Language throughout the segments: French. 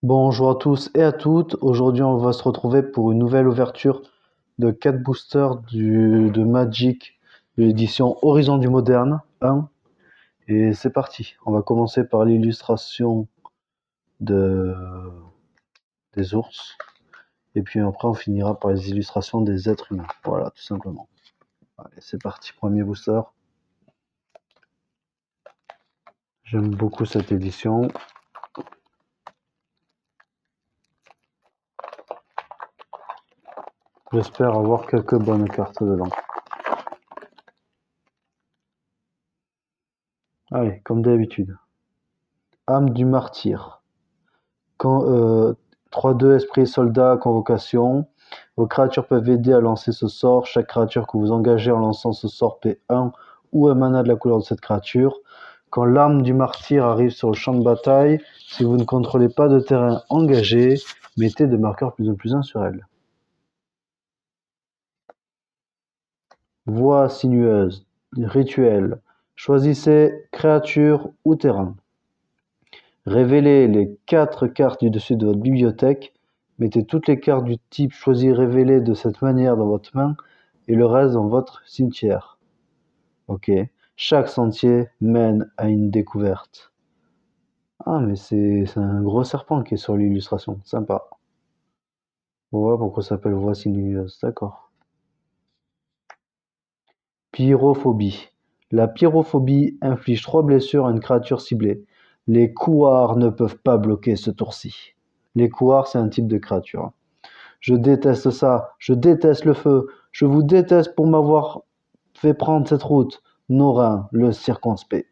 Bonjour à tous et à toutes. Aujourd'hui, on va se retrouver pour une nouvelle ouverture de 4 boosters de Magic de l'édition Horizon du Moderne 1. Et c'est parti. On va commencer par l'illustration de... des ours. Et puis après, on finira par les illustrations des êtres humains. Voilà, tout simplement. Allez, c'est parti. Premier booster. J'aime beaucoup cette édition. J'espère avoir quelques bonnes cartes dedans. Allez, comme d'habitude. Âme du martyr. Quand 3-2 esprit soldat convocation. Vos créatures peuvent aider à lancer ce sort. Chaque créature que vous engagez en lançant ce sort paie 1 ou un mana de la couleur de cette créature. Quand l'âme du martyr arrive sur le champ de bataille, si vous ne contrôlez pas de terrain engagé, mettez des marqueurs +1/+1 sur elle. Voix sinueuse. Rituel. Choisissez créature ou terrain. Révélez les 4 cartes du dessus de votre bibliothèque. Mettez toutes les cartes du type choisi révélé de cette manière dans votre main et le reste dans votre cimetière. Ok. Chaque sentier mène à une découverte. Ah, mais c'est un gros serpent qui est sur l'illustration. Sympa. On voit pourquoi ça s'appelle voix sinueuse. D'accord. Pyrophobie. La pyrophobie inflige 3 blessures à une créature ciblée. Les couards ne peuvent pas bloquer ce tour-ci. Les couards, c'est un type de créature. Je déteste ça, je déteste le feu, je vous déteste pour m'avoir fait prendre cette route. Norin, le circonspect.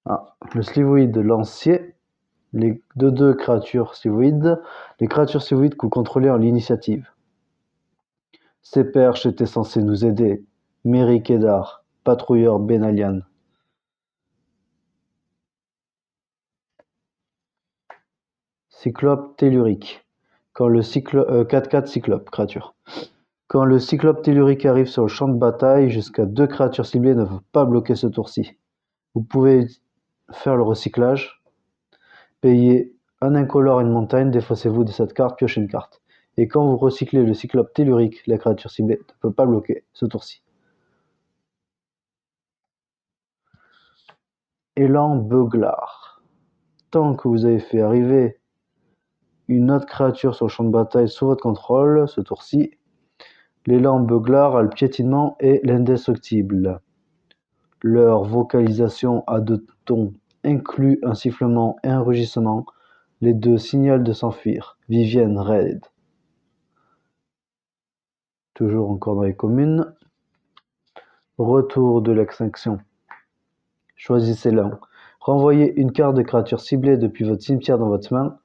Ah, le slivoïde lancier, les deux créatures slivoïdes, les créatures slivoïdes que vous contrôlez en l'initiative. Ces perches étaient censées nous aider. Mary Kedar, patrouilleur Benalian. Cyclope tellurique. Quand le 4-4 cyclope, créature. Quand le cyclope tellurique arrive sur le champ de bataille, jusqu'à 2 créatures ciblées ne peuvent pas bloquer ce tour-ci. Vous pouvez faire le recyclage, payer un incolore et une montagne, défaussez-vous de cette carte, piochez une carte. Et quand vous recyclez le cyclope tellurique, la créature ciblée ne peut pas bloquer ce tour-ci. Élan Beuglar. Tant que vous avez fait arriver une autre créature sur le champ de bataille sous votre contrôle, ce tour-ci, l'élan Beuglar a le piétinement et l'indestructible. Leur vocalisation à 2 tons inclut un sifflement et un rugissement. Les deux signalent de s'enfuir. Vivienne Raid. Toujours encore dans les communes. Retour de l'extinction. Choisissez l'un. Renvoyez une carte de créature ciblée depuis votre cimetière dans votre main.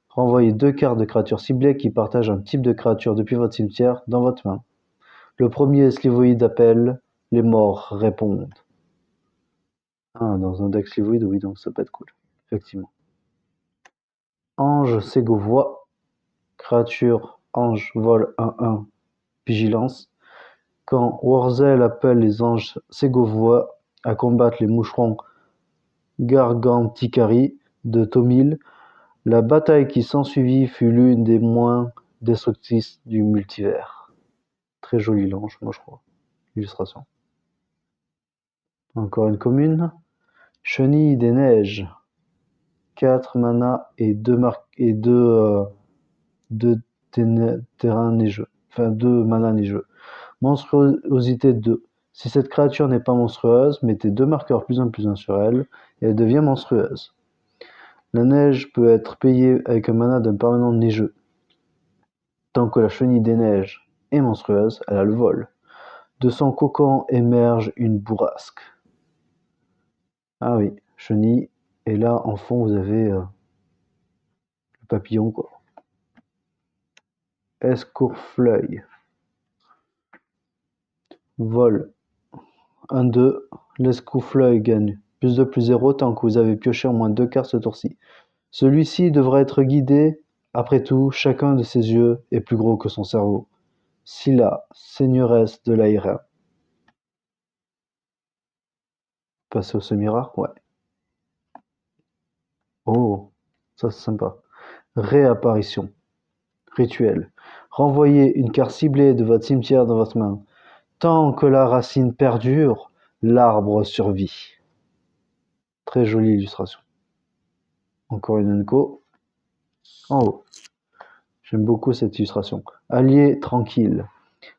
Renvoyez 2 cartes de créatures ciblées qui partagent un type de créature depuis votre cimetière dans votre main. Le premier slivoïde appelle, les morts répondent. Ah, dans un deck slivoïde, oui, donc ça peut être cool, effectivement. Ange Ségovois. Créature ange vol 1/1. Vigilance. Quand Worzel appelle les anges ségovois à combattre les moucherons Garganticari de Thomil, la bataille qui s'ensuivit fut l'une des moins destructrices du multivers. Très joli l'ange, moi je crois. Illustration. Encore une commune. Chenille des neiges. 4 mana et 2 terrains neigeux. Enfin 2 mana neigeux. Monstruosité 2. Si cette créature n'est pas monstrueuse, mettez 2 marqueurs +1/+1 sur elle, et elle devient monstrueuse. La neige peut être payée avec un mana d'un permanent neigeux. Tant que la chenille des neiges est monstrueuse, elle a le vol. De son cocon émerge une bourrasque. Ah oui, chenille, et là en fond vous avez le papillon quoi. Escourfleuil. Vol 1-2. L'escourfleuil gagne +2/+0 tant que vous avez pioché au moins 2 cartes ce tour-ci. Celui-ci devra être guidé. Après tout, chacun de ses yeux est plus gros que son cerveau. Scylla, seigneuresse de l'Airain. Passer au semi-rare, ouais. Oh, ça c'est sympa. Réapparition. Rituel. Renvoyez une carte ciblée de votre cimetière dans votre main. Tant que la racine perdure, l'arbre survit. Très jolie illustration. Encore une Unco. En haut. J'aime beaucoup cette illustration. Alliés tranquilles.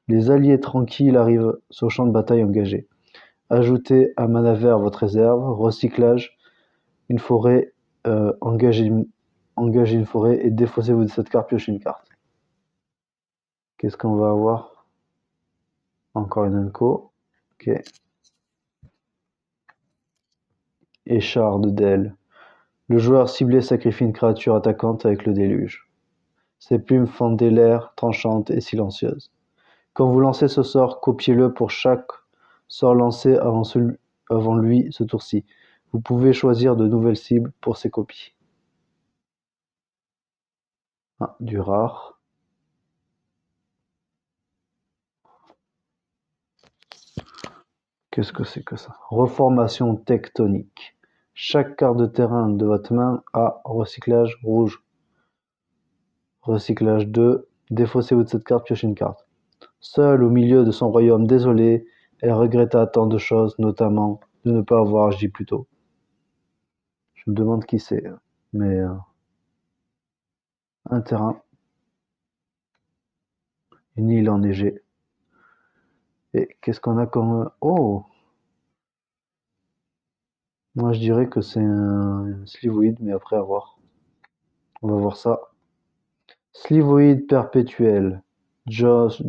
Les alliés tranquilles arrivent sur le champ de bataille engagé. Ajoutez un mana vert à votre réserve. Recyclage. Une forêt. Engagez une forêt et défaussez-vous de cette carte, piochez une carte. Qu'est-ce qu'on va avoir? Encore une Unco. Ok. Écharde d'ailes. Le joueur ciblé sacrifie une créature attaquante avec le déluge. Ses plumes fendaient l'air, tranchantes et silencieuses. Quand vous lancez ce sort, copiez-le pour chaque sort lancé avant lui ce tour-ci. Vous pouvez choisir de nouvelles cibles pour ces copies. Ah, du rare. Qu'est-ce que c'est que ça? Reformation tectonique. Chaque carte de terrain de votre main a recyclage rouge. Recyclage 2. Défaussez-vous de cette carte, piochez une carte. Seule au milieu de son royaume désolé, elle regretta tant de choses, notamment de ne pas avoir agi plus tôt. Je me demande qui c'est, mais un terrain, une île enneigée. Et qu'est-ce qu'on a comme... Oh! Moi je dirais que c'est un slivoïde, mais après à voir. On va voir ça. Slivoïde perpétuel. Josh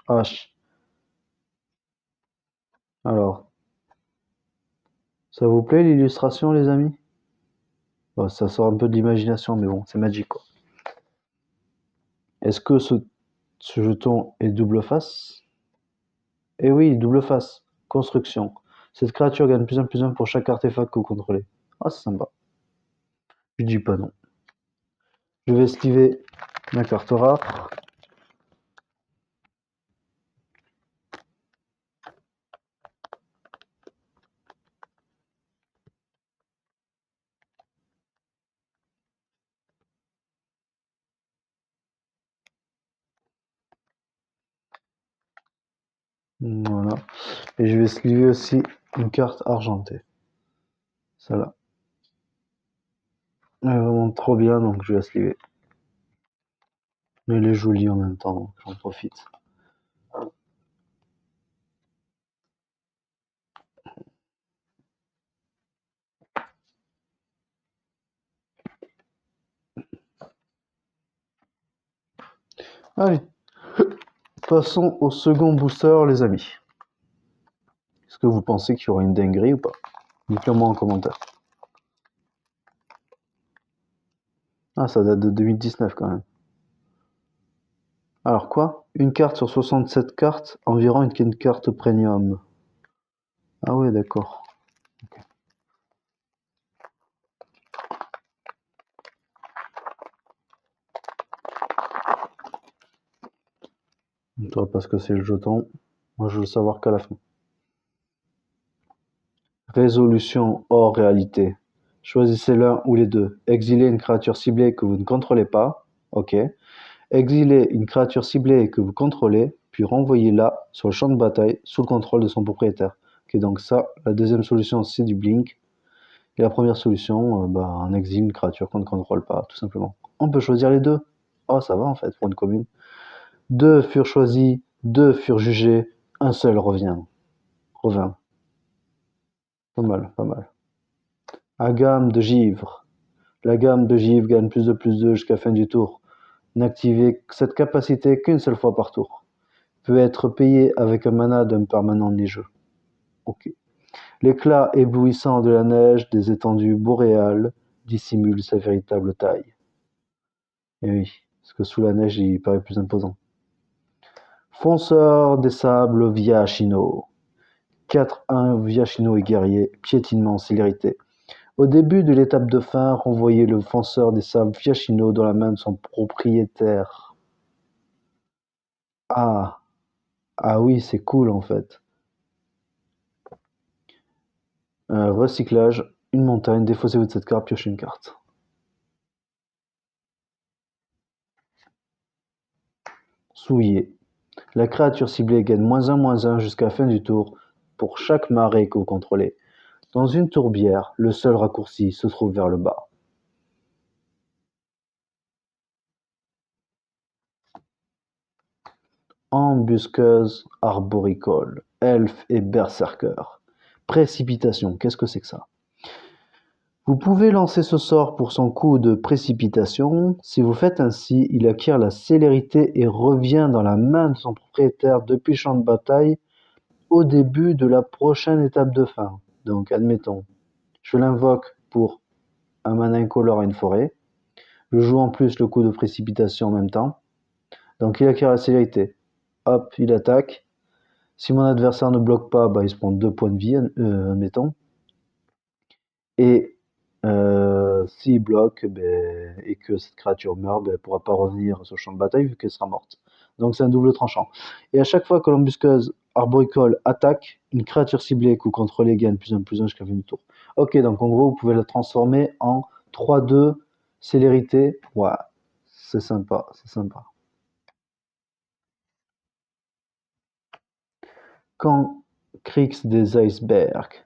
H. Alors, ça vous plaît l'illustration, les amis? Bon, ça sort un peu de l'imagination, mais bon, c'est magique, quoi. Est-ce que ce jeton est double face? Eh oui, double face. Construction. Cette créature gagne +1/+1 pour chaque artefact que vous contrôlez. Ah, c'est sympa. Je dis pas non. Je vais esquiver ma carte rare. Voilà. Et je vais esquiver aussi une carte argentée. Celle-là. Elle est vraiment trop bien, donc je vais esquiver. Mais elle est jolie en même temps, donc j'en profite. Allez, passons au second booster, les amis. Est-ce que vous pensez qu'il y aura une dinguerie ou pas? Dites-le moi en commentaire. Ah, ça date de 2019 quand même. Alors quoi? Une carte sur 67 cartes, environ une carte premium. Ah ouais, d'accord. Okay. On ne saura pas ce que c'est le jeton. Moi, je veux le savoir qu'à la fin. Résolution hors réalité. Choisissez l'un ou les deux. Exilez une créature ciblée que vous ne contrôlez pas. Ok. Exilez une créature ciblée que vous contrôlez, puis renvoyez-la sur le champ de bataille sous le contrôle de son propriétaire. Ok, donc ça, la deuxième solution, c'est du blink. Et la première solution, on exile une créature qu'on ne contrôle pas, tout simplement. On peut choisir les deux. Oh, ça va en fait, pour une commune. 2 furent choisis, 2 furent jugés, un seul revint. Pas mal, pas mal. À gamme de givre. La gamme de givre gagne +2/+2 jusqu'à fin du tour. N'activez cette capacité qu'une seule fois par tour. Peut être payé avec un mana d'un permanent neigeux. Ok. L'éclat éblouissant de la neige des étendues boréales dissimule sa véritable taille. Et oui, parce que sous la neige, il paraît plus imposant. Fonceur des sables Viachino. 4-1 Viachino et guerrier, piétinement célérité. Au début de l'étape de fin, renvoyez le fonceur des sables Viachino dans la main de son propriétaire. Ah, ah oui, c'est cool en fait. Recyclage, une montagne, défaussez-vous de cette carte, piochez une carte. souillé. La créature ciblée gagne -1/-1 jusqu'à la fin du tour pour chaque marée que vous contrôlez. Dans une tourbière, le seul raccourci se trouve vers le bas. Embusqueuse arboricole, elfe et berserker. Précipitation, qu'est-ce que c'est que ça? Vous pouvez lancer ce sort pour son coup de précipitation. Si vous faites ainsi, il acquiert la célérité et revient dans la main de son propriétaire depuis le champ de bataille au début de la prochaine étape de fin. Donc, admettons, je l'invoque pour un mana incolore à une forêt. Je joue en plus le coup de précipitation en même temps. Donc, il acquiert la célérité. Hop, il attaque. Si mon adversaire ne bloque pas, bah, il se prend 2 points de vie, admettons. Et s'il bloque et que cette créature meurt, elle ne pourra pas revenir sur le champ de bataille vu qu'elle sera morte. Donc c'est un double tranchant. Et à chaque fois que l'embusqueuse arboricole attaque, une créature ciblée que vous contrôlez gagne +1/+1 jusqu'à la fin du tour. Ok, donc en gros, vous pouvez la transformer en 3/2 célérité. Ouais, c'est sympa, c'est sympa. Quand Crix des icebergs.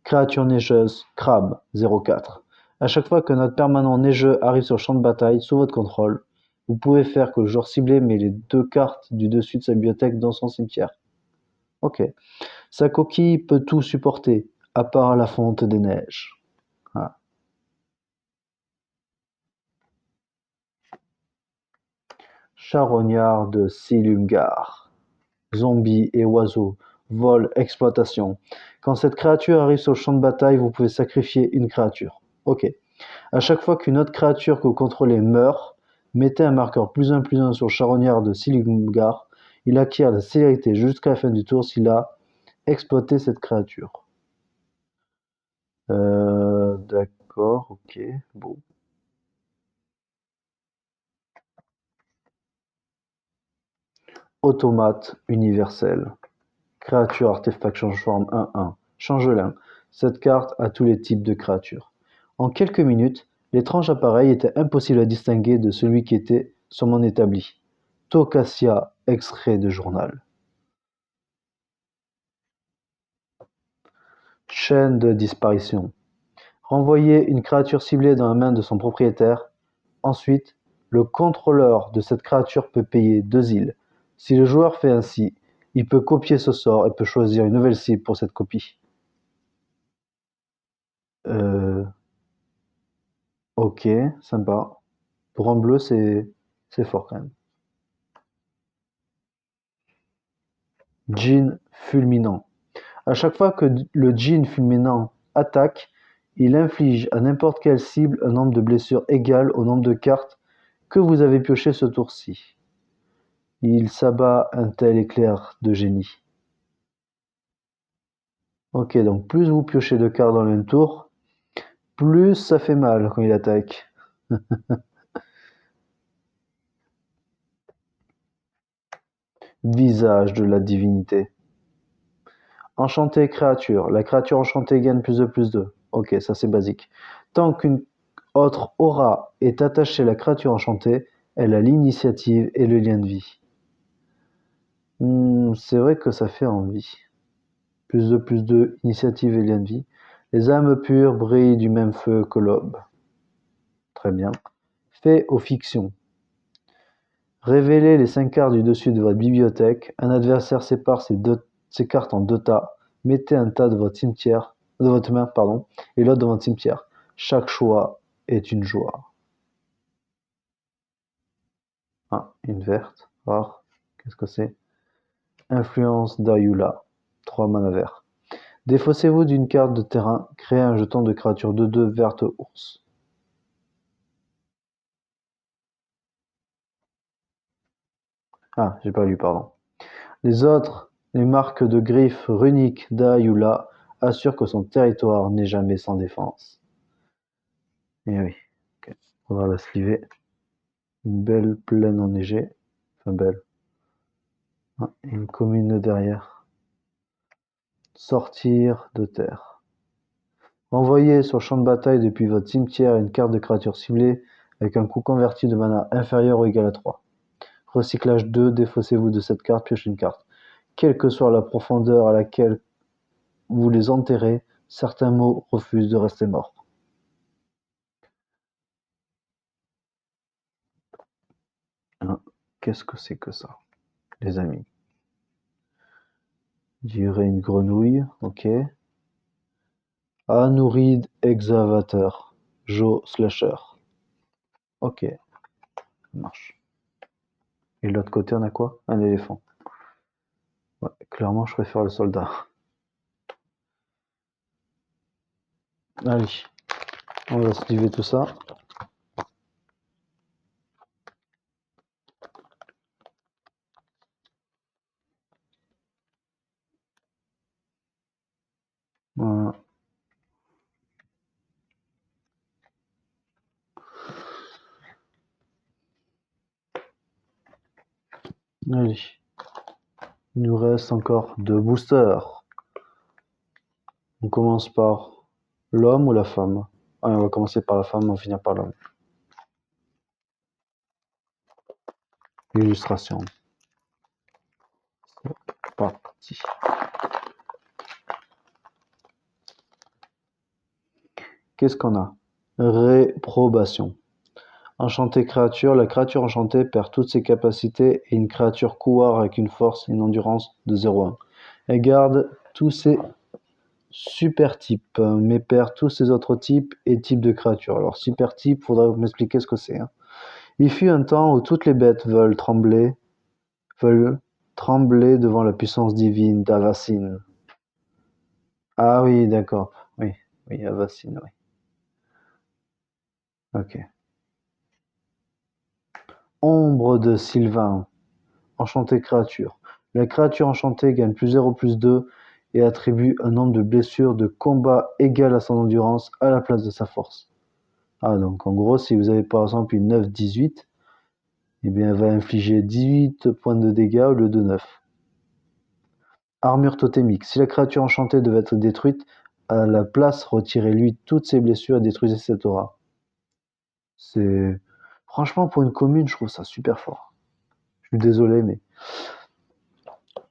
Créature neigeuse, crabe, 0/4. À chaque fois qu'un autre permanent neigeux arrive sur le champ de bataille sous votre contrôle, vous pouvez faire que le joueur ciblé met les 2 cartes du dessus de sa bibliothèque dans son cimetière. Ok. Sa coquille peut tout supporter, à part la fonte des neiges. Ah. Charognard de Silumgar. Zombies et oiseaux. Vol, exploitation. Quand cette créature arrive sur le champ de bataille, vous pouvez sacrifier une créature. Ok. À chaque fois qu'une autre créature que vous contrôlez meurt, mettez un marqueur +1/+1 sur le charognard de Silumgar. Il acquiert la célérité jusqu'à la fin du tour s'il a exploité cette créature. D'accord, ok, bon. Automate universel. Créature artefact change forme 1/1. Changelin. Cette carte a tous les types de créatures. En quelques minutes, l'étrange appareil était impossible à distinguer de celui qui était sur mon établi. Tocassia, extrait de journal. Chaîne de disparition. Renvoyer une créature ciblée dans la main de son propriétaire. Ensuite, le contrôleur de cette créature peut payer 2 îles. Si le joueur fait ainsi, il peut copier ce sort et peut choisir une nouvelle cible pour cette copie. Ok, sympa. Pour un bleu, c'est fort quand même. Djinn fulminant. À chaque fois que le djinn fulminant attaque, il inflige à n'importe quelle cible un nombre de blessures égal au nombre de cartes que vous avez pioché ce tour-ci. Il s'abat un tel éclair de génie. Ok, donc plus vous piochez de cartes dans le même tour, plus ça fait mal quand il attaque. Visage de la divinité. Enchanté créature. La créature enchantée gagne +2/+2. Ok, ça c'est basique. Tant qu'une autre aura est attachée à la créature enchantée, elle a l'initiative et le lien de vie. C'est vrai que ça fait envie. +2/+2, initiative et lien de vie. Les âmes pures brillent du même feu que l'aube. Très bien. Fait aux fictions. Révélez les 5 cartes du dessus de votre bibliothèque. Un adversaire sépare ses cartes en 2 tas. Mettez un tas de votre main, et l'autre dans votre cimetière. Chaque choix est une joie. Ah, une verte, rare. Qu'est-ce que c'est? Influence d'Ayula. 3 mana verts. Défaussez-vous d'une carte de terrain. Créez un jeton de créature 2/2 verte ours. Ah, j'ai pas lu, pardon. Les marques de griffes runiques d'Ayula assurent que son territoire n'est jamais sans défense. Eh oui, ok. Faudra la sliver. Une belle plaine enneigée. Enfin, belle. Ah, une commune derrière. Sortir de terre. Envoyez sur le champ de bataille depuis votre cimetière une carte de créature ciblée avec un coût converti de mana inférieur ou égal à 3. Recyclage 2, défaussez-vous de cette carte, piochez une carte. Quelle que soit la profondeur à laquelle vous les enterrez, certains mots refusent de rester morts. Hein, qu'est-ce que c'est que ça, les amis? Dirait une grenouille, ok. Anouride excavateur, Joe Slasher. Ok, ça marche. Et de l'autre côté, on a quoi? Un éléphant. Ouais, clairement, je préfère le soldat. Allez, on va sliver tout ça. Voilà. Allez, il nous reste encore 2 boosters. On commence par l'homme ou la femme? Allez, on va commencer par la femme, on va finir par l'homme. Illustration. C'est parti. Qu'est-ce qu'on a? Réprobation. Enchanté créature, la créature enchantée perd toutes ses capacités et une créature couard avec une force et une endurance de 0,1. Elle garde tous ses super types, mais perd tous ses autres types et types de créatures. Alors super type, faudra m'expliquer ce que c'est. Hein. Il fut un temps où toutes les bêtes veulent trembler devant la puissance divine d'Avacyn. Ah oui, d'accord. Oui, oui, Avacyn, oui. Ok. Ombre de Sylvain. Enchanté créature. La créature enchantée gagne +0/+2 et attribue un nombre de blessures de combat égal à son endurance à la place de sa force. Ah, donc en gros, si vous avez par exemple une 9-18, eh bien, elle va infliger 18 points de dégâts au lieu de 9. Armure totémique. Si la créature enchantée devait être détruite, à la place, retirez-lui toutes ses blessures et détruisez cette aura. C'est... Franchement, pour une commune, je trouve ça super fort. Je suis désolé, mais...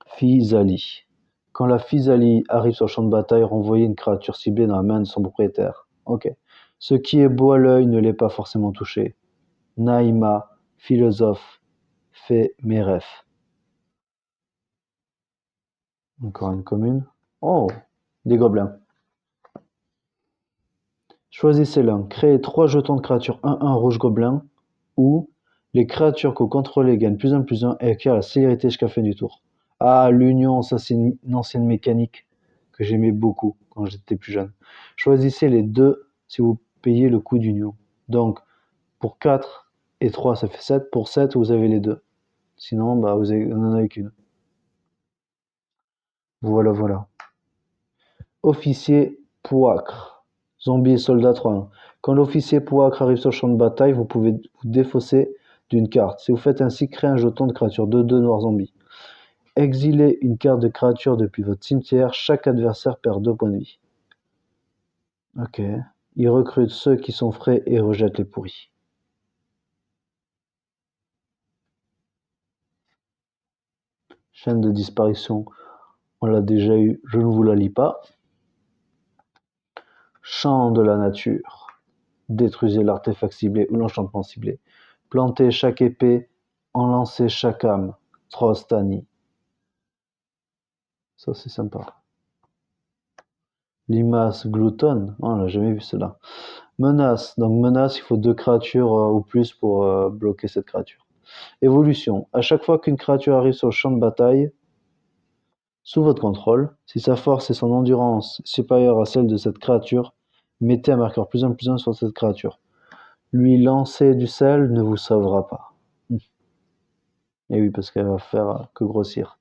Physalie. Quand la physalie arrive sur le champ de bataille, renvoyez une créature ciblée dans la main de son propriétaire. Ok. Ce qui est beau à l'œil ne l'est pas forcément touché. Naïma, philosophe, fait mes rêves. Encore une commune. Oh, des gobelins. Choisissez l'un. Créez 3 jetons de créatures 1-1 rouge gobelin ou les créatures que vous contrôlez gagnent +1/+1 et acquièrent la célérité jusqu'à la fin du tour. Ah, l'union, ça c'est une ancienne mécanique que j'aimais beaucoup quand j'étais plus jeune. Choisissez les deux si vous payez le coût d'union. Donc, pour 4 et 3, ça fait 7. Pour 7, vous avez les deux. Sinon, bah, vous n'en avez qu'une. Voilà, voilà. Officier Pouacre. Zombie et soldat 3-1. Quand l'officier Pouacre arrive sur le champ de bataille, vous pouvez vous défausser d'une carte. Si vous faites ainsi, créez un jeton de créature 2-2 noir zombie. Exilez une carte de créature depuis votre cimetière. Chaque adversaire perd 2 points de vie. Ok. Il recrute ceux qui sont frais et rejette les pourris. Chaîne de disparition, on l'a déjà eu, je ne vous la lis pas. Chant de la nature. Détruisez l'artefact ciblé ou l'enchantement ciblé. Plantez chaque épée, enlancez chaque âme. Trostani. Ça c'est sympa. Limace glouton. Oh, on l'a jamais vu cela. Menace. Donc menace, il faut 2 créatures ou plus pour bloquer cette créature. Évolution. À chaque fois qu'une créature arrive sur le champ de bataille, sous votre contrôle, si sa force et son endurance supérieures à celle de cette créature, mettez un marqueur +1/+1 sur cette créature. Lui lancer du sel ne vous sauvera pas. Et oui, parce qu'elle va faire que grossir.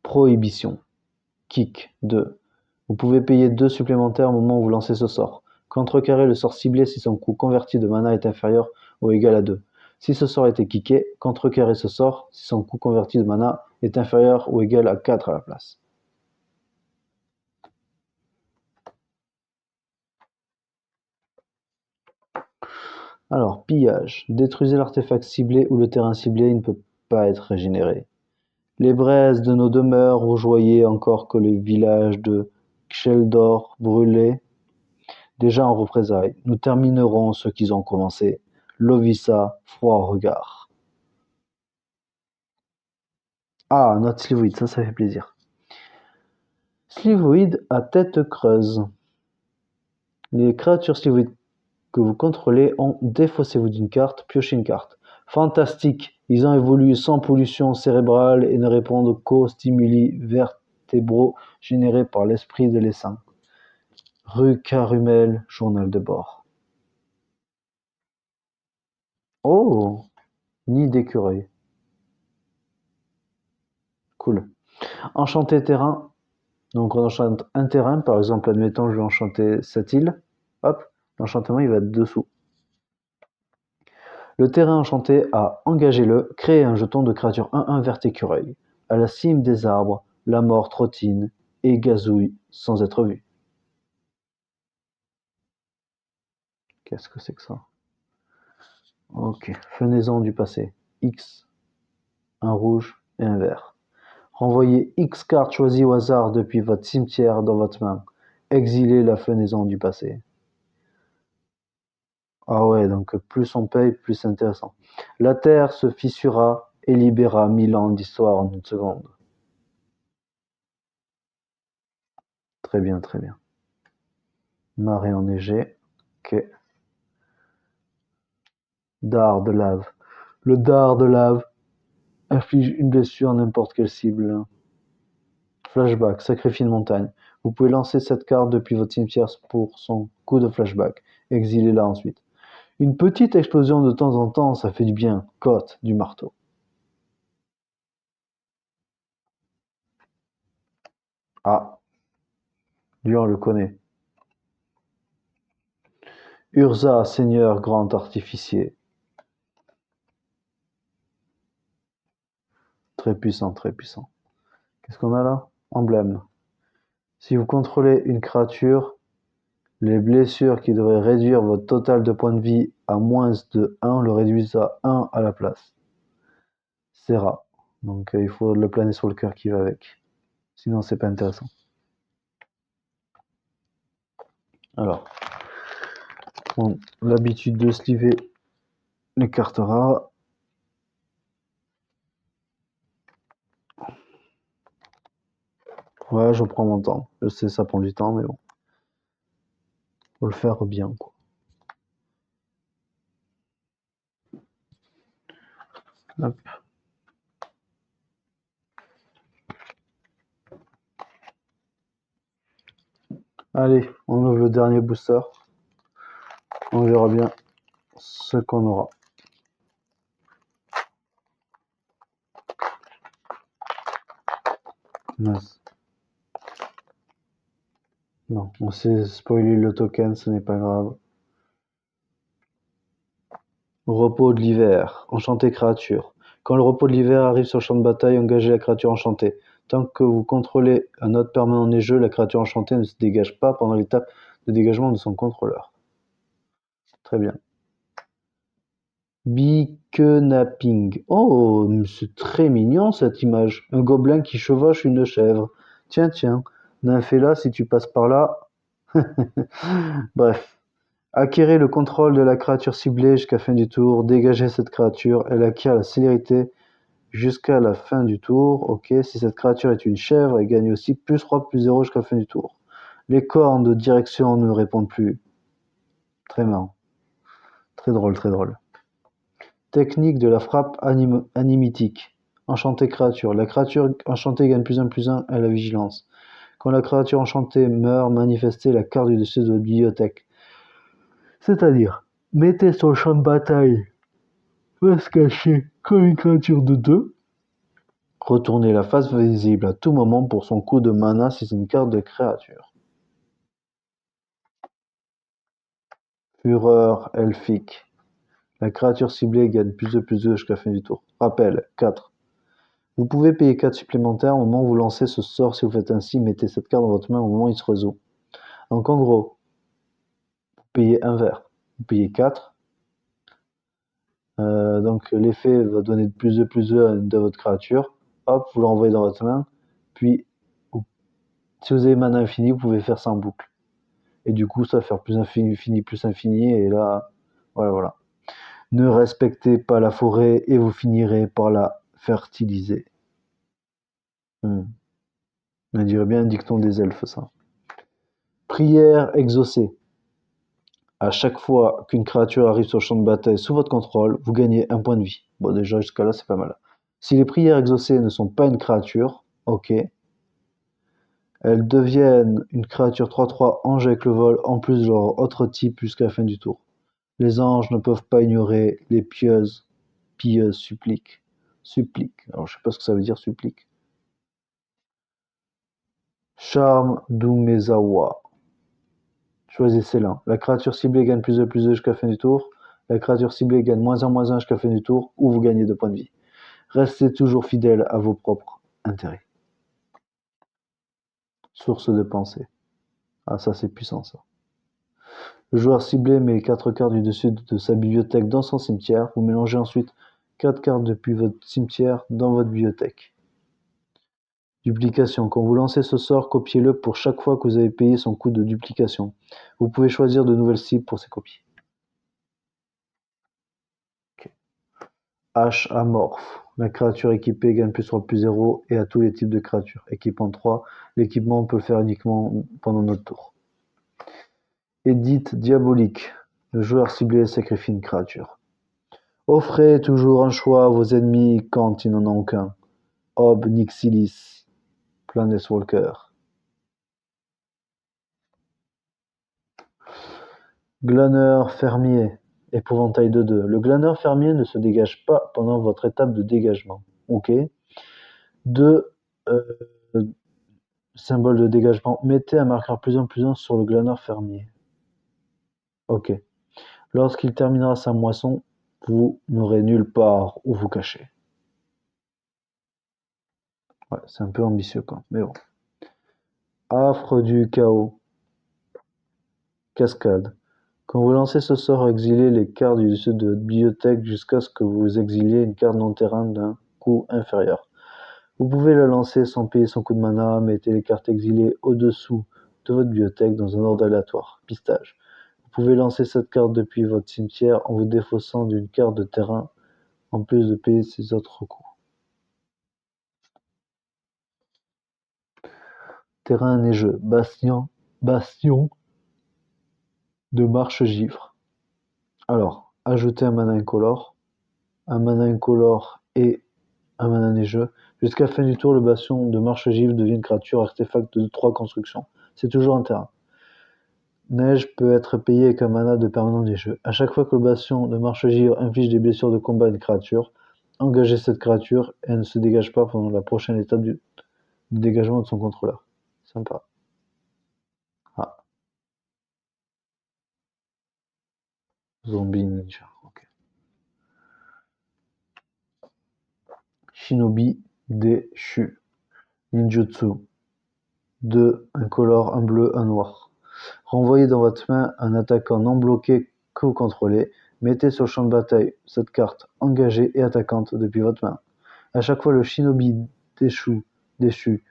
Prohibition. Kick 2. Vous pouvez payer 2 supplémentaires au moment où vous lancez ce sort. Contrecarrer le sort ciblé si son coût converti de mana est inférieur ou égal à 2. Si ce sort a été kické, contrecarrer ce sort si son coût converti de mana est inférieur ou égal à 4 à la place. Alors, pillage. Détruisez l'artefact ciblé ou le terrain ciblé, il ne peut pas être régénéré. Les braises de nos demeures rougeoyaient encore que le village de Ksheldor brûlait déjà en représailles. Nous terminerons ce qu'ils ont commencé. Lovisa, froid au regard. Ah, notre slivoïde, ça fait plaisir. Slivoïde à tête creuse. Les créatures slivoïdes que vous contrôlez ont défaussez-vous d'une carte, piochez une carte. Fantastique, ils ont évolué sans pollution cérébrale et ne répondent qu'aux stimuli vertébraux générés par l'esprit de l'essaim. Rue Carumel, journal de bord. Oh, nid d'écureuil. Cool. Enchanter terrain. Donc on enchante un terrain, par exemple, admettons je vais enchanter cette île. Hop, l'enchantement il va être dessous. Le terrain enchanté a engagé-le, créé un jeton de créature 1-1 vert écureuil. À la cime des arbres, la mort trottine et gazouille sans être vue. Qu'est-ce que c'est que ça? Ok, fenaison du passé. X, un rouge et un vert. Renvoyez X cartes choisies au hasard depuis votre cimetière dans votre main. Exilez la fenaison du passé. Ah ouais, donc plus on paye, plus c'est intéressant. La terre se fissura et libéra 1000 ans d'histoire en une seconde. Très bien, très bien. Marée enneigée. Ok. Dard de lave. Le dard de lave inflige une blessure à n'importe quelle cible. Flashback, sacrifie une montagne. Vous pouvez lancer cette carte depuis votre cimetière pour son coup de flashback. Exilez-la ensuite. Une petite explosion de temps en temps, ça fait du bien. Côte du marteau. Ah, lui on le connaît. Urza, seigneur grand artificier. Très puissant, très puissant. Qu'est-ce qu'on a là? Emblème. Si vous contrôlez une créature, les blessures qui devraient réduire votre total de points de vie à moins de 1 le réduisent à 1 à la place. Serra. Donc il faut le planer sur le cœur qui va avec. Sinon c'est pas intéressant. Alors, on a l'habitude de sliver les cartes rares. Ouais, je prends mon temps. Je sais, ça prend du temps, mais bon. Faut le faire bien, quoi. Hop. Allez, on ouvre le dernier booster. On verra bien ce qu'on aura. Mince. Non, on s'est spoilé le token, ce n'est pas grave. Repos de l'hiver. Enchanté créature. Quand le repos de l'hiver arrive sur le champ de bataille, engagez la créature enchantée. Tant que vous contrôlez un autre permanent neigeux, la créature enchantée ne se dégage pas pendant l'étape de dégagement de son contrôleur. Très bien. Beakenapping. Oh, c'est très mignon cette image. Un gobelin qui chevauche une chèvre. Tiens, tiens. Nymphéla, si tu passes par là. Bref. Acquérez le contrôle de la créature ciblée jusqu'à fin du tour. Dégagez cette créature. Elle acquiert la célérité jusqu'à la fin du tour. Ok, si cette créature est une chèvre, elle gagne aussi plus 3, plus 0 jusqu'à la fin du tour. Les cornes de direction ne répondent plus. Très marrant. Très drôle, très drôle. Technique de la frappe animitique. Enchanté créature. La créature enchantée gagne plus 1 à la vigilance. Quand la créature enchantée meurt, manifestez la carte du dessus de votre bibliothèque. C'est-à-dire, mettez sur le champ de bataille face cachée comme une créature de 2. Retournez la face visible à tout moment pour son coup de mana si c'est une carte de créature. Fureur elfique. La créature ciblée gagne plus 2 jusqu'à la fin du tour. Rappel, 4. Vous pouvez payer 4 supplémentaires au moment où vous lancez ce sort. Si vous faites ainsi, mettez cette carte dans votre main au moment où il se résout. Donc en gros, vous payez un vert. Vous payez 4. Donc l'effet va donner de plus à une de votre créature. Hop, vous l'envoyez dans votre main. Puis, si vous avez mana infini, vous pouvez faire ça en boucle. Et du coup, ça va faire plus infini, plus infini. Et là, voilà. Ne respectez pas la forêt et vous finirez par la fertiliser. On dirait bien un dicton des elfes, ça. Prière exaucée. À chaque fois qu'une créature arrive sur le champ de bataille sous votre contrôle, vous gagnez un point de vie. Bon, déjà, jusqu'à là, c'est pas mal. Si les prières exaucées ne sont pas une créature, ok, elles deviennent une créature 3/3 ange avec le vol, en plus de leur autre type jusqu'à la fin du tour. Les anges ne peuvent pas ignorer les pieuses suppliques. Alors, je sais pas ce que ça veut dire, supplique. Charme d'Umezawa. Choisissez l'un. La créature ciblée gagne plus de jusqu'à la fin du tour. La créature ciblée gagne -1/-1 jusqu'à la fin du tour, ou vous gagnez 2 points de vie. Restez toujours fidèle à vos propres intérêts. Source de pensée. Ah, ça c'est puissant ça. Le joueur ciblé met 4 cartes du dessus de sa bibliothèque dans son cimetière. Vous mélangez ensuite 4 cartes depuis votre cimetière dans votre bibliothèque. Duplication. Quand vous lancez ce sort, copiez-le pour chaque fois que vous avez payé son coût de duplication. Vous pouvez choisir de nouvelles cibles pour ces copies. Okay. H amorphe. La créature équipée gagne +3/+0 et à tous les types de créatures. Équipement 3. L'équipement, on peut le faire uniquement pendant notre tour. Édite diabolique. Le joueur ciblé sacrifie une créature. Offrez toujours un choix à vos ennemis quand ils n'en ont aucun. Ob Nixilis. Planeswalker. Glaneur fermier. Épouvantail de 2. Le glaneur fermier ne se dégage pas pendant votre étape de dégagement. Ok. 2. Symbole de dégagement. Mettez un marqueur +1/+1 sur le glaneur fermier. Ok. Lorsqu'il terminera sa moisson, vous n'aurez nulle part où vous cacher. Ouais, c'est un peu ambitieux quand même, mais bon. Affre du chaos. Cascade. Quand vous lancez ce sort, exilez les cartes du dessus de votre bibliothèque jusqu'à ce que vous exiliez une carte non-terrain d'un coût inférieur. Vous pouvez la lancer sans payer son coût de mana, mettez les cartes exilées au-dessous de votre bibliothèque dans un ordre aléatoire. Pistage. Vous pouvez lancer cette carte depuis votre cimetière en vous défaussant d'une carte de terrain, en plus de payer ses autres coûts. Terrain neigeux. Bastion de Marche-Gifre. Alors, ajoutez un mana incolore, et un mana neigeux. Jusqu'à la fin du tour, le bastion de Marche-Gifre devient une créature artefact de 3 constructions. C'est toujours un terrain. Neige peut être payé avec un mana de permanent neigeux. À chaque fois que le bastion de Marche-Gifre inflige des blessures de combat à une créature, engagez cette créature et elle ne se dégage pas pendant la prochaine étape du dégagement de son contrôleur. Sympa. Ah, zombie ninja. Ok. Shinobi déchu. Ninjutsu. 2 incolore, un bleu, un noir. Renvoyez dans votre main un attaquant non bloqué que vous contrôlez. Mettez sur le champ de bataille cette carte engagée et attaquante depuis votre main. À chaque fois le shinobi déchu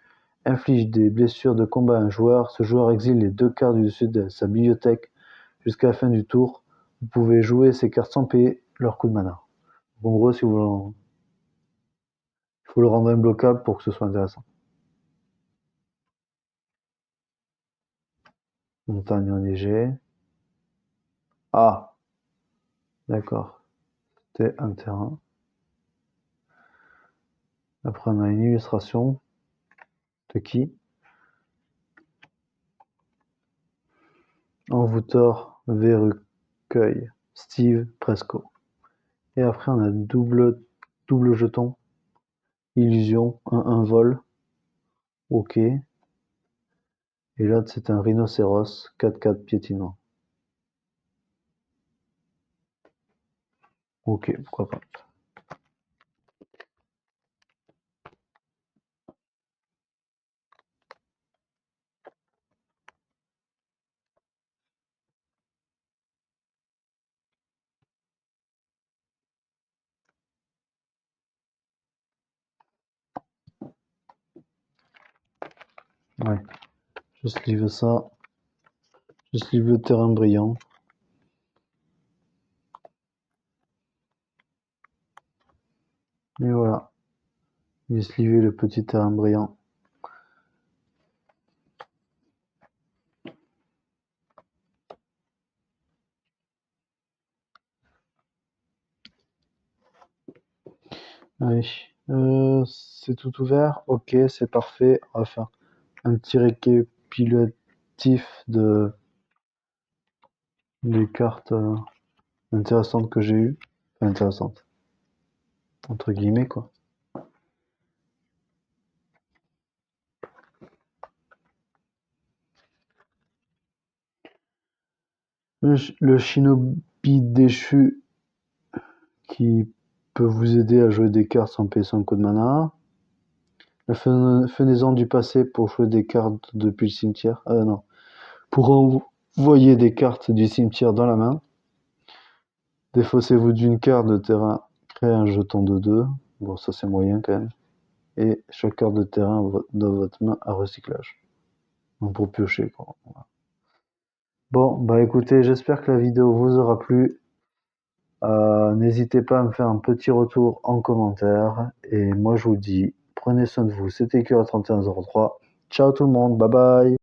inflige des blessures de combat à un joueur, ce joueur exile les 2 cartes du dessus de sa bibliothèque jusqu'à la fin du tour. Vous pouvez jouer ces cartes sans payer leur coût de mana. En gros, si vous il faut le rendre imbloquable pour que ce soit intéressant. Montagne enneigée. Ah, d'accord. C'était un terrain. Après, on a une illustration de qui? Envoûteur Verrucueil, Steve Presco. Et après, on a double jeton, illusion, un vol. Ok. Et là, c'est un rhinocéros, 4/4 piétinant. Ok, pourquoi pas. Ouais. Je sleeve ça. Je sleeve le terrain brillant. Et voilà. J'ai slivé le petit terrain brillant. Allez. C'est tout ouvert. Ok, c'est parfait. On va faire un petit récapitulatif des cartes intéressantes que j'ai eues. Enfin, intéressantes. Entre guillemets, quoi. Le Shinobi déchu qui peut vous aider à jouer des cartes sans payer son coup de mana. La fenaison du passé pour jouer des cartes depuis le cimetière. Non. Pour envoyer des cartes du cimetière dans la main. Défaussez-vous d'une carte de terrain, créez un jeton de 2. Bon, ça c'est moyen quand même. Et chaque carte de terrain dans votre main à recyclage. Donc pour piocher, quoi. Voilà. Bon, bah écoutez, j'espère que la vidéo vous aura plu. N'hésitez pas à me faire un petit retour en commentaire. Et moi je vous dis, prenez soin de vous. C'était Cura3103. Ciao tout le monde, bye bye.